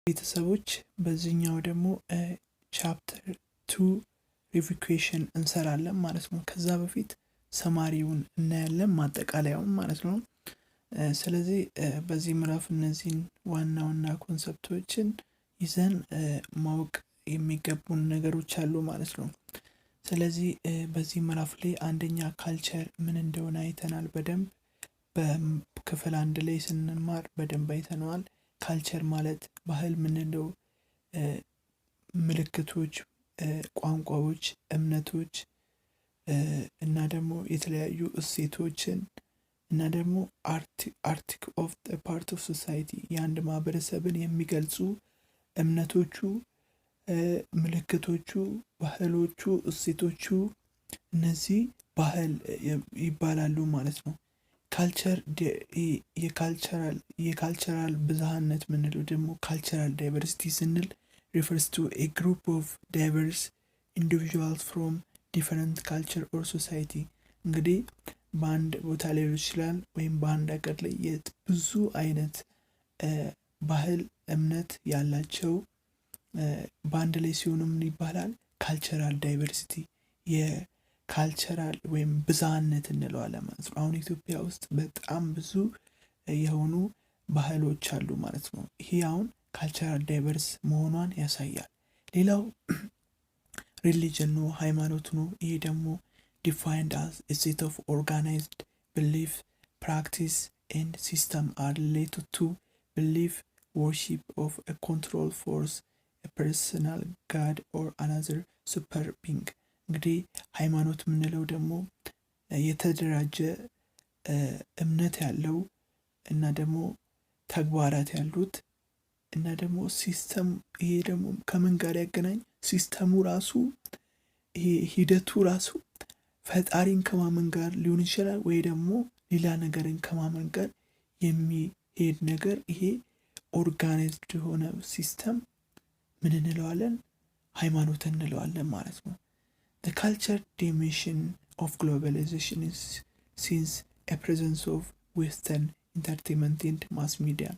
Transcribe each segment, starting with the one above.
ቤተሰቦች በዚህኛው ደግሞ ቻፕተር 2 ሪቪኩዌሽን እንሰራለን ማለት ነው። ከዛ በፊት ሰማሪውን እናያለን ማጠቃለያውን ማለት ነው። ስለዚህ በዚህ ምዕራፍ እነዚህን ዋና ኮንሰፕቶችን ይዘን ማወቅ የሚገቡን ነገሮች አሉ ማለት ነው። ስለዚህ በዚህ ምዕራፍ ላይ አንደኛ ካልቸር ምን እንደሆነ አይተናል በደንብ በክፍል 1 ላይ ስንማር በደንብ አይተናል። ካልቸር ማለት ባህል ምንለው ምልክቶች፣ ቋንቋዎች፣ እምነቶች እና ደግሞ የተለያዩ እሴቶችን እና ደግሞ አርቲክ ኦፍ ፓርት ኦፍ ሶሳይቲ የአንድ ማህበረሰብን የሚገልጹ እምነቶቹ፣ ምልክቶቹ፣ ባህሎቹ፣ እሴቶቹ እነዚህ ባህል ይባላሉ ማለት ነው። ካልቸር የካልቸራል ብዝሃነት ምንለው ደግሞ ካልቸራል ዳይቨርሲቲ ስንል refers to a group of diverse individuals from different culture or society። እንግዲህ በአንድ ቦታ ላይ ሊሆን ይችላል ወይም በአንድ ሀገር ላይ ብዙ አይነት ባህል፣ እምነት ያላቸው በአንድ ላይ ሲሆኑ ምን ይባላል? ካልቸራል ዳይቨርሲቲ የካልቸራል ወይም ብዝሃነት እንለዋለን ማለት ነው። አሁን ኢትዮጵያ ውስጥ በጣም ብዙ የሆኑ ባህሎች አሉ ማለት ነው። ይሄ አሁን ካልቸራል ዳይቨርስ መሆኗን ያሳያል። ሌላው ሪሊጅን ነው፣ ሃይማኖት ነው። ይሄ ደግሞ defined as a set of organized belief, practice and system are related to belief, worship of a control force, a personal god or another super being። እንግዲህ ሃይማኖት ምንለው ደግሞ የተደራጀ እምነት ያለው እና ደግሞ ተግባራት ያሉት እና ደግሞ ሲስተም። ይሄ ደግሞ ከምን ጋር ያገናኝ? ሲስተሙ ራሱ ይሄ ሂደቱ ራሱ ፈጣሪን ከማመን ጋር ሊሆን ይችላል ወይ ደግሞ ሌላ ነገርን ከማመን ጋር የሚሄድ ነገር። ይሄ ኦርጋናይዝድ የሆነ ሲስተም ምን እንለዋለን? ሃይማኖት እንለዋለን ማለት ነው። The culture dimension of globalization is since a presence of western entertainment and mass media።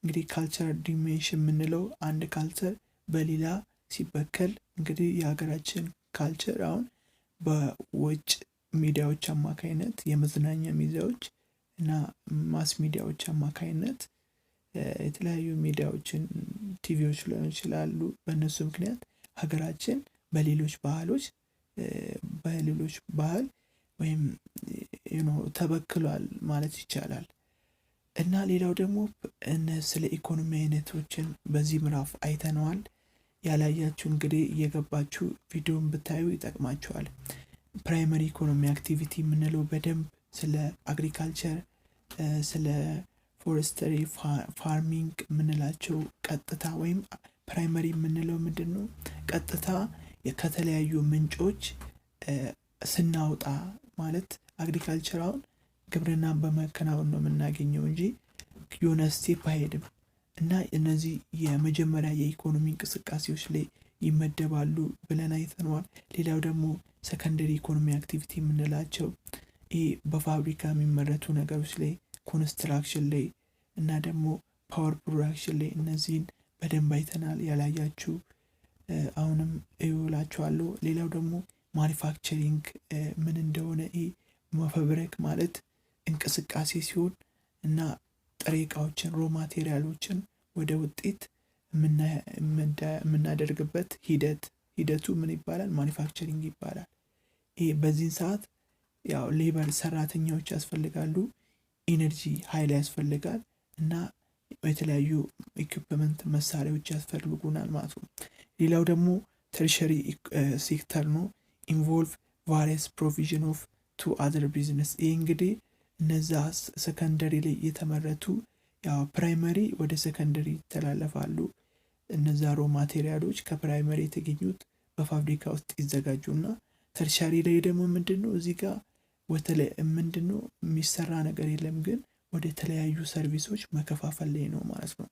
እንግዲህ ካልቸር ዲሜንሽን የምንለው አንድ ካልቸር በሌላ ሲበከል እንግዲህ የሀገራችን ካልቸር አሁን በውጭ ሚዲያዎች አማካይነት የመዝናኛ ሚዲያዎች እና ማስ ሚዲያዎች አማካይነት የተለያዩ ሚዲያዎችን ቲቪዎች ሊሆኑ ይችላሉ። በእነሱ ምክንያት ሀገራችን በሌሎች ባህል ወይም ተበክሏል ማለት ይቻላል። እና ሌላው ደግሞ ስለ ኢኮኖሚ አይነቶችን በዚህ ምዕራፍ አይተነዋል። ያላያችሁ እንግዲህ እየገባችሁ ቪዲዮን ብታዩ ይጠቅማችኋል። ፕራይመሪ ኢኮኖሚ አክቲቪቲ የምንለው በደንብ ስለ አግሪካልቸር፣ ስለ ፎረስተሪ፣ ፋርሚንግ የምንላቸው ቀጥታ ወይም ፕራይመሪ የምንለው ምንድነው? ቀጥታ ከተለያዩ ምንጮች ስናወጣ ማለት አግሪካልቸራውን ግብርናን በመከናወን ነው የምናገኘው እንጂ የሆነ ስቴፕ አይሄድም። እና እነዚህ የመጀመሪያ የኢኮኖሚ እንቅስቃሴዎች ላይ ይመደባሉ ብለን አይተነዋል። ሌላው ደግሞ ሰከንደሪ ኢኮኖሚ አክቲቪቲ የምንላቸው ይሄ በፋብሪካ የሚመረቱ ነገሮች ላይ፣ ኮንስትራክሽን ላይ እና ደግሞ ፓወር ፕሮዳክሽን ላይ እነዚህን በደንብ አይተናል። ያላያችሁ አሁንም እዩላችኋለሁ። ሌላው ደግሞ ማኒፋክቸሪንግ ምን እንደሆነ መፈብረክ ማለት እንቅስቃሴ ሲሆን እና ጥሬ እቃዎችን ሮ ማቴሪያሎችን ወደ ውጤት የምናደርግበት ሂደቱ ምን ይባላል? ማኒፋክቸሪንግ ይባላል። በዚህን ሰዓት ያው ሌበር ሰራተኞች ያስፈልጋሉ፣ ኢነርጂ ኃይል ያስፈልጋል እና የተለያዩ ኢኩዊፕመንት መሳሪያዎች ያስፈልጉናል ማለት ነው። ሌላው ደግሞ ተርሸሪ ሴክተር ነው። ኢንቮልቭ ቫሪየስ ፕሮቪዥን ኦፍ ቱ አዘር ቢዝነስ። ይህ እንግዲህ እነዛ ሰከንደሪ ላይ የተመረቱ ያው ፕራይመሪ ወደ ሰከንደሪ ይተላለፋሉ። እነዛ ሮ ማቴሪያሎች ከፕራይመሪ የተገኙት በፋብሪካ ውስጥ ይዘጋጁና ተርሻሪ ላይ ደግሞ ምንድነው እዚህ ጋር ምንድነው የሚሰራ ነገር የለም፣ ግን ወደ ተለያዩ ሰርቪሶች መከፋፈል ላይ ነው ማለት ነው።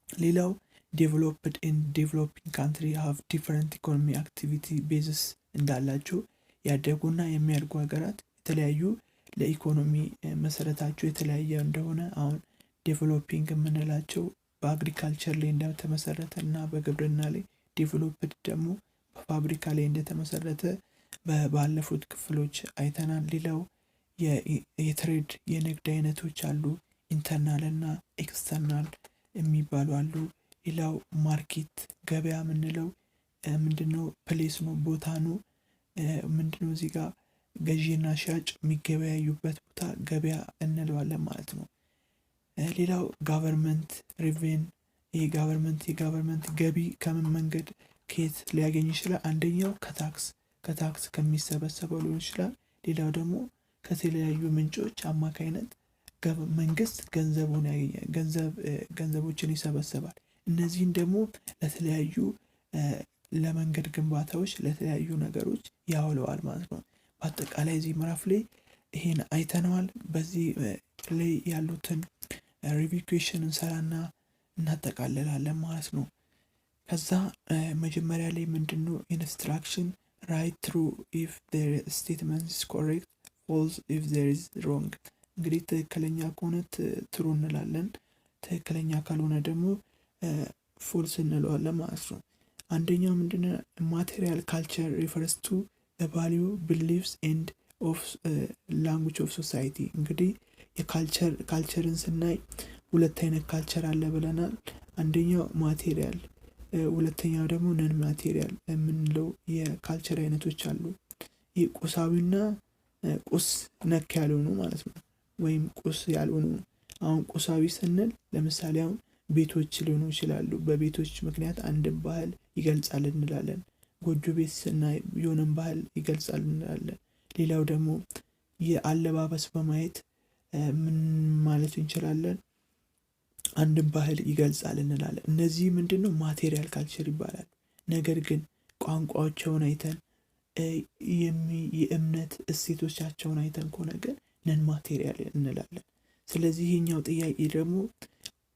ሌላው developed and developing country have different economic activity bases እንዳላቸው ያደጉና የሚያድጉ ሀገራት የተለያዩ ለኢኮኖሚ መሰረታቸው የተለያየ እንደሆነ አሁን ዴቨሎፒንግ የምንላቸው በአግሪካልቸር ላይ እንደተመሰረተ እና በግብርና ላይ ዴቨሎፕድ ደግሞ በፋብሪካ ላይ እንደተመሰረተ ባለፉት ክፍሎች አይተናል። ሌላው የትሬድ የንግድ አይነቶች አሉ። ኢንተርናል እና ኤክስተርናል የሚባሉ አሉ። ሌላው ማርኬት ገበያ የምንለው ምንድነው? ፕሌስ ነው፣ ቦታ ነው። ምንድነው? እዚህ ጋር ገዢና ሻጭ የሚገበያዩበት ቦታ ገበያ እንለዋለን ማለት ነው። ሌላው ጋቨርንመንት ሪቬን፣ የጋቨርንመንት ገቢ ከምን መንገድ ከየት ሊያገኝ ይችላል? አንደኛው ከታክስ ከሚሰበሰበው ሊሆን ይችላል። ሌላው ደግሞ ከተለያዩ ምንጮች አማካይነት መንግስት ገንዘቡን ያገኛል፣ ገንዘቦችን ይሰበሰባል። እነዚህን ደግሞ ለተለያዩ ለመንገድ ግንባታዎች፣ ለተለያዩ ነገሮች ያውለዋል ማለት ነው። በአጠቃላይ እዚህ ምዕራፍ ላይ ይሄን አይተነዋል። በዚህ ላይ ያሉትን ሪቪው እንሰራና እናጠቃልላለን ማለት ነው። ከዛ መጀመሪያ ላይ ምንድነው? ኢንስትራክሽን ራይት ትሩ ኢፍ their statement is correct, false if there is wrong። እንግዲህ ትክክለኛ ከሆነ ትሩ እንላለን፣ ትክክለኛ ካልሆነ ደግሞ ፎልስ እንለዋለን ማለት ነው። አንደኛው ምንድነው? ማቴሪያል ካልቸር ሪፈርስ ቱ the value, beliefs and of language of society። እንግዲህ ካልቸርን ስናይ ሁለት አይነት ካልቸር አለ ብለናል። አንደኛው ማቴሪያል፣ ሁለተኛው ደግሞ ነን ማቴሪያል የምንለው የካልቸር አይነቶች አሉ። ይህ ቁሳዊና ቁስ ነክ ያልሆኑ ማለት ነው፣ ወይም ቁስ ያልሆኑ። አሁን ቁሳዊ ስንል ለምሳሌ አሁን ቤቶች ሊሆኑ ይችላሉ። በቤቶች ምክንያት አንድን ባህል ይገልጻል እንላለን። ጎጆ ቤት ስናይ የሆነን ባህል ይገልጻል እንላለን። ሌላው ደግሞ የአለባበስ በማየት ምን ማለት እንችላለን? አንድን ባህል ይገልጻል እንላለን። እነዚህ ምንድነው? ማቴሪያል ካልቸር ይባላል። ነገር ግን ቋንቋቸውን አይተን የእምነት እሴቶቻቸውን አይተን ከሆነ ግን ነን ማቴሪያል እንላለን። ስለዚህ ይሄኛው ጥያቄ ደግሞ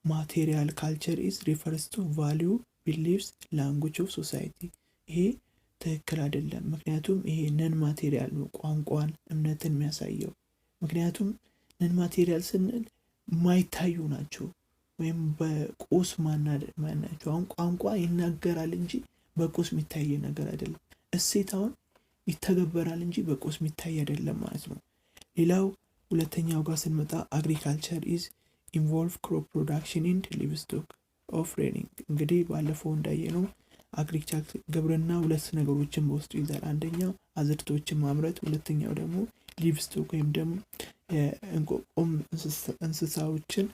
ማቴሪያል ካልቸር ኢዝ ሪፈርስ ቱ ቫልዩ፣ ቢሊፍስ፣ ላንጉጅ ኦፍ ሶሳይቲ። ይሄ ትክክል አይደለም። ምክንያቱም ይሄ ነን ማቴሪያል ነው፣ ቋንቋን እምነትን የሚያሳየው። ምክንያቱም ነን ማቴሪያል ስንል ማይታዩ ናቸው፣ ወይም በቁስ ማናቸው። አሁን ቋንቋ ይናገራል እንጂ በቁስ የሚታይ ነገር አይደለም። እሴት አሁን ይተገበራል እንጂ በቁስ የሚታይ አይደለም ማለት ነው። ሌላው ሁለተኛው ጋር ስንመጣ አግሪካልቸር ኢዝ ኢንቮልቭ ክሮፕ ፕሮዳክሽን ኤንድ ሊቭስቶክ ኦፍ ሬኒንግ። እንግዲህ ባለፈው እንዳየነው አግሪካልቸር ግብርና ሁለት ነገሮችን በውስጡ ይዛል። አንደኛው አዝርቶችን ማምረት፣ ሁለተኛው ደግሞ ሊቭስቶክ ወይም ደግሞ የእንቆቆም እንስሳዎችን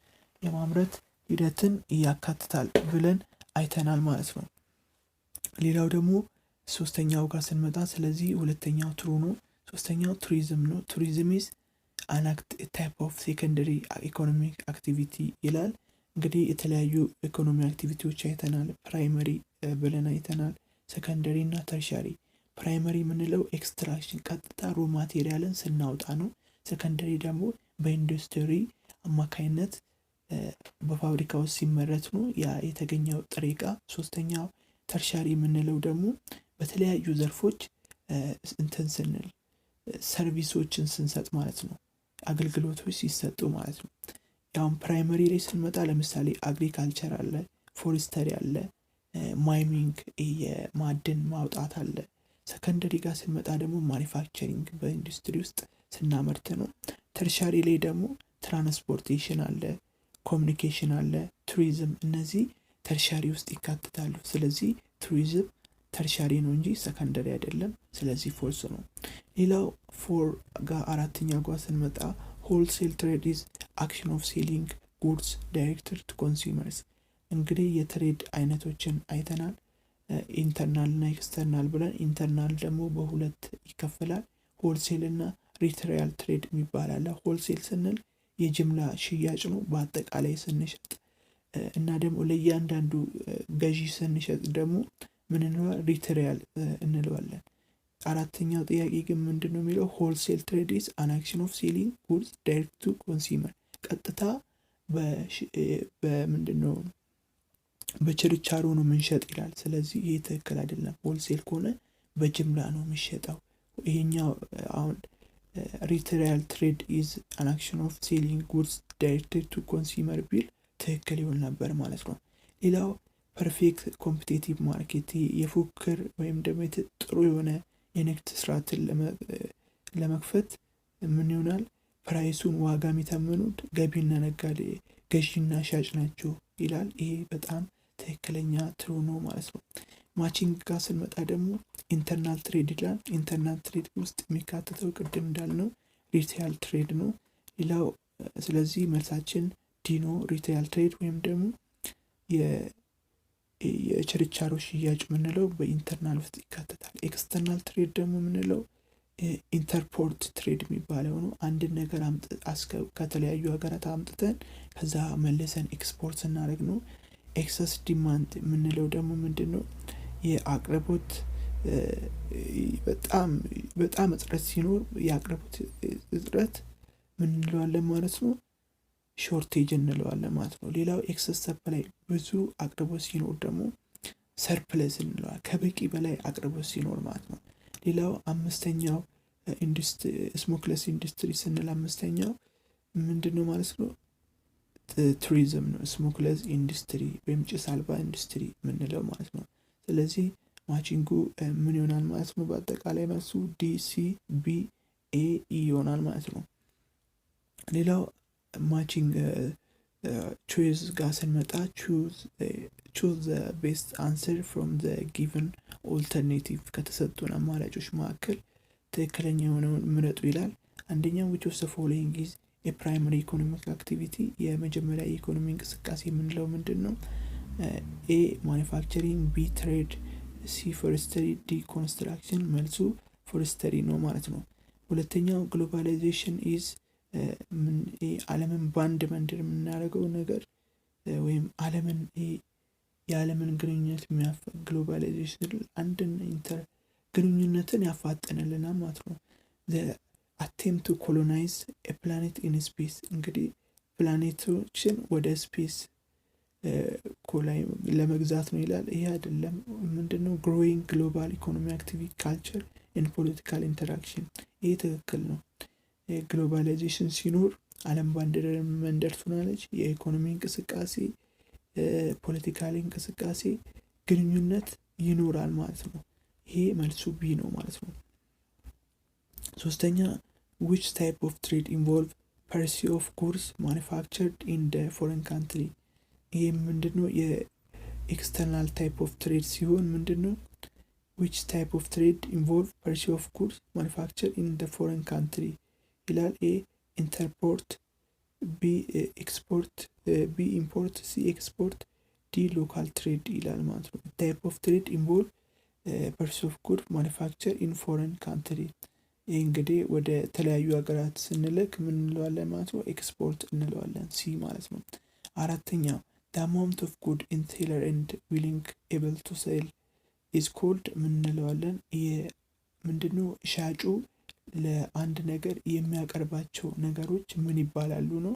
የማምረት ሂደትን ያካትታል ብለን አይተናል ማለት ነው። ሌላው ደግሞ ሶስተኛው ጋር ስንመጣ ስለዚህ ሁለተኛው ትሩ ነው። ሶስተኛው ቱሪዝም ነው። ቱሪዝም ኢዝ አን ታይፕ ኦፍ ሴኮንደሪ ኢኮኖሚክ አክቲቪቲ ይላል። እንግዲህ የተለያዩ ኢኮኖሚ አክቲቪቲዎች አይተናል። ፕራይመሪ ብለን አይተናል፣ ሰከንደሪ እና ተርሻሪ። ፕራይመሪ የምንለው ኤክስትራክሽን ቀጥታ ሮ ማቴሪያልን ስናውጣ ነው። ሰከንደሪ ደግሞ በኢንዱስትሪ አማካይነት በፋብሪካ ውስጥ ሲመረት ነው ያ የተገኘው ጥሬ ዕቃ። ሶስተኛው ተርሻሪ የምንለው ደግሞ በተለያዩ ዘርፎች እንትን ስንል ሰርቪሶችን ስንሰጥ ማለት ነው፣ አገልግሎቶች ሲሰጡ ማለት ነው። ያው ፕራይመሪ ላይ ስንመጣ ለምሳሌ አግሪካልቸር አለ፣ ፎሬስተሪ አለ፣ ማይኒንግ የማዕድን ማውጣት አለ። ሰከንደሪ ጋር ስንመጣ ደግሞ ማኒፋክቸሪንግ በኢንዱስትሪ ውስጥ ስናመርት ነው። ተርሻሪ ላይ ደግሞ ትራንስፖርቴሽን አለ፣ ኮሚኒኬሽን አለ፣ ቱሪዝም። እነዚህ ተርሻሪ ውስጥ ይካተታሉ። ስለዚህ ቱሪዝም ተርሻሪ ነው እንጂ ሰከንደሪ አይደለም። ስለዚህ ፎልስ ነው። ሌላው ፎር ጋር አራተኛው ጋር ስንመጣ ሆልሴል ትሬድ ኢዝ አክሽን ኦፍ ሴሊንግ ጉድስ ዳይሬክትድ ቱ ኮንሱመርስ። እንግዲህ የትሬድ አይነቶችን አይተናል፣ ኢንተርናል እና ኤክስተርናል ብለን። ኢንተርናል ደግሞ በሁለት ይከፈላል፣ ሆልሴል እና ሪቴል ትሬድ የሚባል አለ። ሆልሴል ስንል የጅምላ ሽያጭ ነው፣ በአጠቃላይ ስንሸጥ እና ደግሞ ለእያንዳንዱ ገዢ ስንሸጥ ደግሞ ምን እንለዋለን? ሪቴል እንለዋለን። አራተኛው ጥያቄ ግን ምንድነው የሚለው? ሆልሴል ትሬድ ኢዝ አን አክሽን ኦፍ ሴሊንግ ጉድስ ዳይሬክት ቱ ኮንሱመር። ቀጥታ በምንድነው በችርቻሮ ነው የምንሸጥ ይላል። ስለዚህ ይሄ ትክክል አይደለም። ሆልሴል ከሆነ በጅምላ ነው የሚሸጠው። ይሄኛው አሁን ሪቴል ትሬድ ኢዝ አን አክሽን ኦፍ ሴሊንግ ጉድስ ዳይሬክት ቱ ኮንሱመር ቢል ትክክል ይሆን ነበር ማለት ነው። ሌላው ፐርፌክት ኮምፒቲቲቭ ማርኬት የፉክክር ወይም ደግሞ ጥሩ የሆነ የንግድ ስርዓትን ለመክፈት ምን ይሆናል? ፕራይሱን ዋጋ የሚተምኑት ገቢና ነጋዴ ገዢና ሻጭ ናቸው ይላል። ይሄ በጣም ትክክለኛ ትሩ ነው ማለት ነው። ማቺንግ ጋር ስንመጣ ደግሞ ኢንተርናል ትሬድ ይላል። ኢንተርናል ትሬድ ውስጥ የሚካተተው ቅድም እንዳልነው ሪቴል ትሬድ ነው። ሌላው ስለዚህ መልሳችን ዲ ነው። ሪቴል ትሬድ ወይም ደግሞ የችርቻሮ ሽያጭ የምንለው በኢንተርናል ውስጥ ይካተታል። ኤክስተርናል ትሬድ ደግሞ የምንለው ኢንተርፖርት ትሬድ የሚባለው ነው። አንድን ነገር ከተለያዩ ሀገራት አምጥተን ከዛ መልሰን ኤክስፖርት ስናደርግ ነው። ኤክሰስ ዲማንድ የምንለው ደግሞ ምንድን ነው? የአቅርቦት በጣም እጥረት ሲኖር የአቅርቦት እጥረት ምን እንለዋለን ማለት ነው? ሾርቴጅ እንለዋለን ማለት ነው። ሌላው ኤክሰስ ሰፕላይ ብዙ አቅርቦት ሲኖር ደግሞ ሰርፕለስ እንለዋለን፣ ከበቂ በላይ አቅርቦት ሲኖር ማለት ነው። ሌላው አምስተኛው ስሞክለስ ኢንዱስትሪ ስንል አምስተኛው ምንድነው ማለት ነው? ቱሪዝም ነው። ስሞክለስ ኢንዱስትሪ ወይም ጭስ አልባ ኢንዱስትሪ የምንለው ማለት ነው። ስለዚህ ማቺንጉ ምን ይሆናል ማለት ነው? በአጠቃላይ መልሱ ዲሲ ቢ ኤ ኢ ይሆናል ማለት ነው። ሌላው ማቺንግ ቾይስ ጋር ስንመጣ ቹዝ ዘ ቤስት አንሰር ፍሮም ዘ ጊቨን ኦልተርኔቲቭ ከተሰጡን አማራጮች መካከል ትክክለኛ የሆነውን ምረጡ ይላል። አንደኛው which of the following is a primary economic activity የመጀመሪያ የኢኮኖሚ እንቅስቃሴ የምንለው ምንድን ነው? ኤ ማኒፋክቸሪንግ፣ ቢ ትሬድ፣ ሲ ፎረስተሪ፣ ዲ ኮንስትራክሽን። መልሱ ፎረስተሪ ነው ማለት ነው። ሁለተኛው ግሎባላይዜሽን ኢዝ ዓለምን በአንድ መንደር የምናደርገው ነገር ወይም የዓለምን ግንኙነት ግሎባላይዜሽን አንድን ግንኙነትን ያፋጠንልናል ማለት ነው። attempt to colonize a planet in space እንግዲህ ፕላኔቶችን ወደ ስፔስ ለመግዛት ነው ይላል። ይሄ አይደለም። ምንድነው? growing global economic activity culture and political interaction። ይሄ ትክክል ነው። ግሎባላይዜሽን ሲኖር ዓለም በአንድ መንደር ትሆናለች። የኢኮኖሚ እንቅስቃሴ፣ ፖለቲካሊ እንቅስቃሴ፣ ግንኙነት ይኖራል ማለት ነው። ይሄ መልሱ ቢ ነው ማለት ነው። ሶስተኛ which type of trade involve purchase of goods manufactured in the foreign country። ይሄ ምንድነው? የኤክስተርናል ታይፕ ኦፍ ትሬድ ሲሆን ምንድነው? which type of trade involve purchase of goods manufactured in the foreign country ይላል። ኤ ኢንተርፖርት፣ ቢ ኤክስፖርት፣ ቢ ኢምፖርት፣ ሲ ኤክስፖርት፣ ዲ ሎካል ትሬድ ይላል ማለት ነው። ታይፕ ኦፍ ትሬድ ኢንቮልቭ ፐርቼዝ ኦፍ ጉድ ማኒፋክቸር ኢን ፎረን ካንትሪ። ይህ እንግዲህ ወደ ተለያዩ ሀገራት ስንልክ ምን እንለዋለን ማለት ነው? ኤክስፖርት እንለዋለን፣ ሲ ማለት ነው። አራተኛው the amount of good in seller and willing able to sell is called ምን እንለዋለን? ምንድነው? ሻጩ ለአንድ ነገር የሚያቀርባቸው ነገሮች ምን ይባላሉ ነው?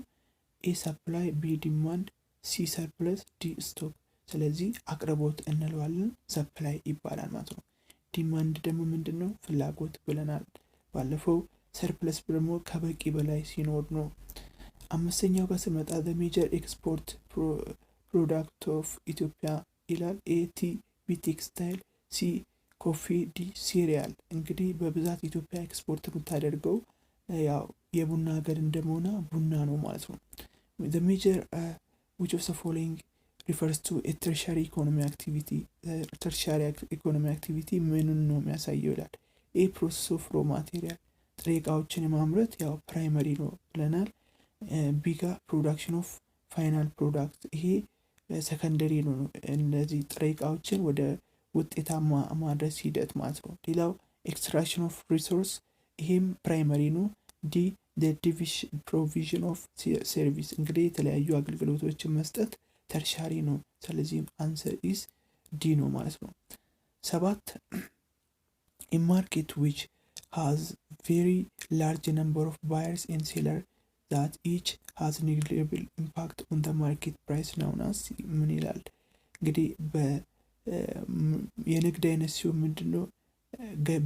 ኤ ሰፕላይ፣ ቢ ዲማንድ፣ ሲ ሰርፕለስ፣ ዲ ስቶክ። ስለዚህ አቅርቦት እንለዋለን፣ ሰፕላይ ይባላል ማለት ነው። ዲማንድ ደግሞ ምንድነው? ፍላጎት ብለናል ባለፈው። ሰርፕለስ ደግሞ ከበቂ በላይ ሲኖር ነው። አምስተኛው ጋር ስመጣ the major export product of ኢትዮጵያ ይላል። ኤ ቲ፣ ቢ ቴክስታይል፣ ሲ ኮፊ፣ ዲ ሲሪያል። እንግዲህ በብዛት ኢትዮጵያ ኤክስፖርት የምታደርገው ያው የቡና ሀገር እንደመሆኗ ቡና ነው ማለት ነው። the major which of the following refers to a tertiary economic activity። tertiary economic activity ምንን ነው የሚያሳየው ይላል። ኤ ፕሮሰስ ኦፍ ሮ ማቴሪያል፣ ጥሬ እቃዎችን የማምረት ያው ፕራይመሪ ነው ብለናል። ቢ ጋ ፕሮዳክሽን ኦፍ ፋይናል ፕሮዳክት፣ ይሄ ሰከንደሪ ነው። እነዚህ ጥሬ እቃዎችን ወደ ውጤታማ ማድረስ ሂደት ማለት ነው። ሌላው ኤክስትራክሽን ኦፍ ሪሶርስ፣ ይሄም ፕራይመሪ ነው። ዲ ፕሮቪዥን ኦፍ ሰርቪስ፣ እንግዲህ የተለያዩ አገልግሎቶችን መስጠት ተርሻሪ ነው። ስለዚህም አንሰር ኢስ ዲ ነው ማለት ነው። 7 a market which has very large number of buyers and sellers that each has negligible impact on the market price known as ምን ይላል? እንግዲህ የንግድ አይነት ሲሆን ምንድነው?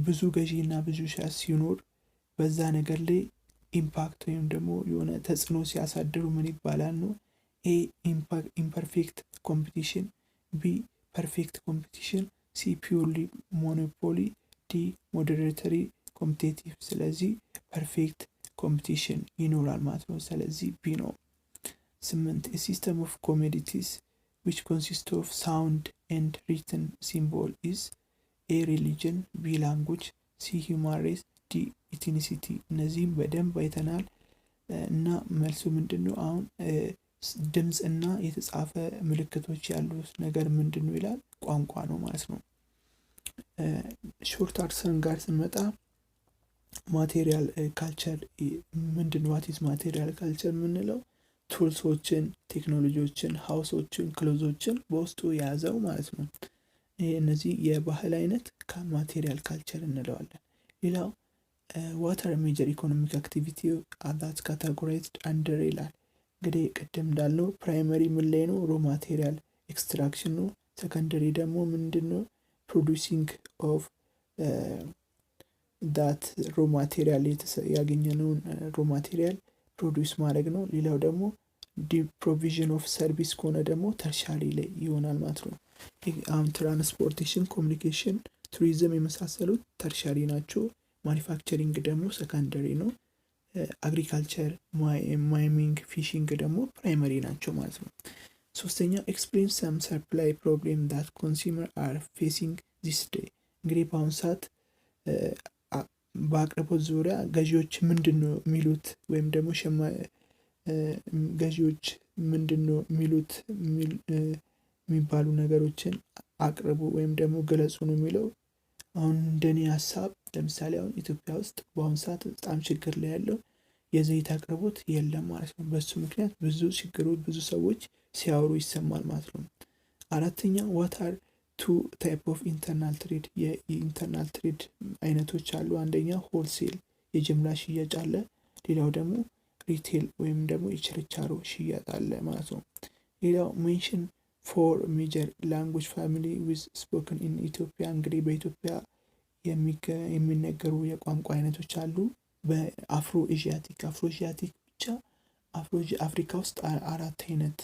ብዙ ገዢ እና ብዙ ሻጭ ሲኖር በዛ ነገር ላይ ኢምፓክት ወይም ደግሞ የሆነ ተጽዕኖ ሲያሳድሩ ምን ይባላል ነው? A. Imperfect competition, B. Perfect competition, C. Purely monopoly, D. moderatory competitive። ስለዚህ ፐርፌክት ኮምፒቲሽን ይኖራል ማለት ነው። ስለዚህ ቢ ነው። 8 A system of commodities which consists of sound and written symbol is A. religion, B. language, C. human race, D. ethnicity። እነዚህም በደንብ አይተናል እና መልሱ ምንድነው? አሁን ድምጽ እና የተጻፈ ምልክቶች ያሉት ነገር ምንድነው ይላል? ቋንቋ ነው ማለት ነው። ሾርት አርሰን ጋር ስንመጣ ማቴሪያል ካልቸር ምንድነው? ዋት ኢዝ ማቴሪያል ካልቸር የምንለው ቱልሶችን፣ ቴክኖሎጂዎችን፣ ሃውሶችን፣ ክሎዞችን በውስጡ የያዘው ማለት ነው። እነዚህ የባህል አይነት ከማቴሪያል ካልቸር እንለዋለን። ሌላው ዋተር ሜጀር ኢኮኖሚክ አክቲቪቲ አዛት ካታጎራይዝድ አንደር ይላል። እንግዲህ ቅድም እንዳልነው ፕራይመሪ ምን ላይ ነው? ሮ ማቴሪያል ኤክስትራክሽን ነው። ሰከንደሪ ደግሞ ምንድነው? ፕሮዲዩሲንግ ኦፍ ዳት ሮ ማቴሪያል ያገኘነውን ሮ ማቴሪያል ፕሮዲዩስ ማድረግ ነው። ሌላው ደግሞ ፕሮቪዥን ኦፍ ሰርቪስ ከሆነ ደግሞ ተርሻሪ ላይ ይሆናል ማለት ነው። አሁን ትራንስፖርቴሽን፣ ኮሚኒኬሽን፣ ቱሪዝም የመሳሰሉት ተርሻሪ ናቸው። ማኒፋክቸሪንግ ደግሞ ሰከንደሪ ነው። አግሪካልቸር፣ ማይኒንግ፣ ፊሽንግ ደግሞ ፕራይመሪ ናቸው ማለት ነው። ሶስተኛ ኤክስፕሌን ሰም ሰፕላይ ፕሮብሌም ዳት ኮንሱመር አር ፌሲንግ ዚስ ዴይ። እንግዲህ በአሁኑ ሰዓት በአቅርቦት ዙሪያ ገዢዎች ምንድነው የሚሉት ወይም ደግሞ ገዢዎች ምንድነው የሚሉት የሚባሉ ነገሮችን አቅርቡ ወይም ደግሞ ገለጹ ነው የሚለው። አሁን እንደኔ ሀሳብ ለምሳሌ አሁን ኢትዮጵያ ውስጥ በአሁኑ ሰዓት በጣም ችግር ላይ ያለው የዘይት አቅርቦት የለም ማለት ነው። በሱ ምክንያት ብዙ ችግሮች፣ ብዙ ሰዎች ሲያወሩ ይሰማል ማለት ነው። አራተኛ ዋት አር ቱ ታይፕ ኦፍ ኢንተርናል ትሬድ። የኢንተርናል ትሬድ አይነቶች አሉ። አንደኛ ሆልሴል የጅምላ ሽያጭ አለ። ሌላው ደግሞ ሪቴል ወይም ደግሞ የችርቻሮ ሽያጭ አለ ማለት ነው። ሌላው ሜንሽን ፎር ሜጀር ላንጉጅ ፋሚሊ ዊዝ ስፖክን ኢን ኢትዮጵያ። እንግዲህ በኢትዮጵያ የሚነገሩ የቋንቋ አይነቶች አሉ። በአፍሮ ኤዥያቲክ ብቻ አፍሪካ ውስጥ 4 አይነት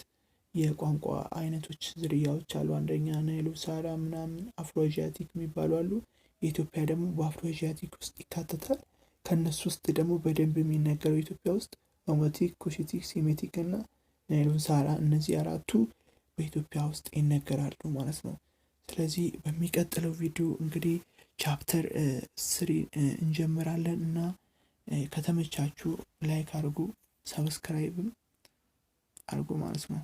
የቋንቋ አይነቶች ዝርያዎች አሉ። አንደኛ ናይሎ ሳራ ምናምን አፍሮ ኤዥያቲክ የሚባሉ አሉ። የኢትዮጵያ ደግሞ በአፍሮ ኤዥያቲክ ውስጥ ይካተታል። ከነሱ ውስጥ ደግሞ በደንብ የሚነገረው ኢትዮጵያ ውስጥ ኦሞቲክ፣ ኩሽቲክ፣ ሴሜቲክ እና ናይሎ ሳራ፣ እነዚህ 4ቱ በኢትዮጵያ ውስጥ ይነገራሉ ማለት ነው። ስለዚህ በሚቀጥለው ቪዲዮ እንግዲህ ቻፕተር 3 እንጀምራለን እና ከተመቻችሁ ላይክ አድርጉ፣ ሰብስክራይብም አድርጉ ማለት ነው።